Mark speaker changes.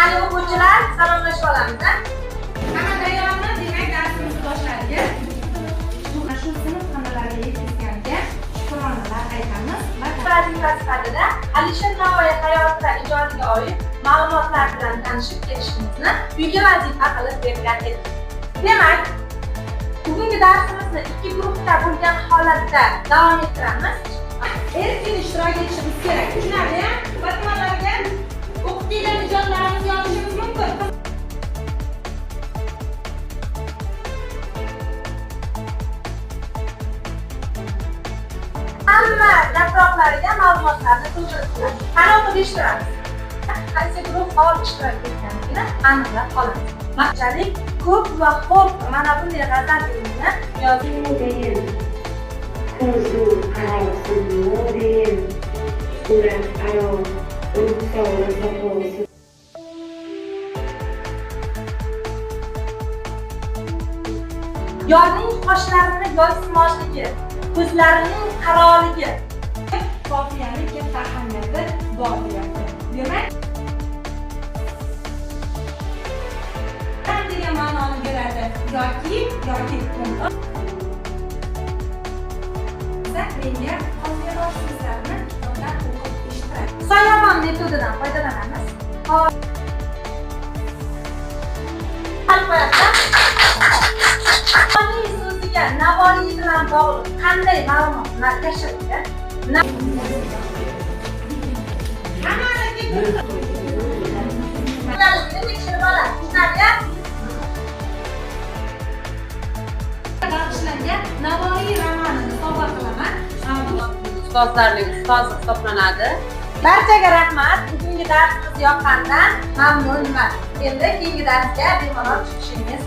Speaker 1: Hali o'quvchilar, salomlashib olamiz.
Speaker 2: Hamma tayyormi? Demak, darsimizni boshladik. Shu sinf xonalariga yetkazganiga shukronalar aytamiz.
Speaker 1: Vazifa sifatida Alisher Navoiy hayoti va ijodiga oid ma'lumotlar bilan tanishib kelishimizni uyga vazifa qilib bergan edik. Demak, bugungi darsimizni ikki guruhda bo'lgan holatda davom ettiramiz.
Speaker 2: Erkin ishtirok etishimiz kerak. Tushunarli? Fatmalarga o'qituvchilar ijodlarimizni yozishimiz mumkin.
Speaker 1: Hamma yaproqlariga ma'lumotlarni to'ldirib qani o'qib eshittiramiz. Qaysi guruh faol ishtirok etganligini aniqlab olamiz. Maqsadlik ko'p va xo'p mana bunday g'azal ilmini yozing.
Speaker 3: Ko'zu qarosin model, surat aro, urug'soli safosi.
Speaker 1: Yorning qoshlarini yoysimoqligi, ko'zlarining qaroligi
Speaker 2: Qofiyaning katta ahamiyati bor deyapti. Demak, degan ma'noni beradi. Yoki to'g'ri. Menga qofiyalar so'zlarini kitobdan o'qib eshittiradi.
Speaker 1: soyabon metodidan foydalanamiz. Albatta, Navoiy so'ziga Navoiy bilan bog'liq qanday ma'lumotlar yashirilgan?
Speaker 2: Hammanikiga
Speaker 1: tekshirib olamiz. Tushunarli?
Speaker 2: bag'ishlangan Navoiy romanini sovg'a qilaman.
Speaker 4: Ustozlarning ustozi hisoblanadi.
Speaker 1: Barchaga rahmat. Bugungi darsimiz yoqqanidan mamnunman. Endi keyingi darsga bemalol chiqishingiz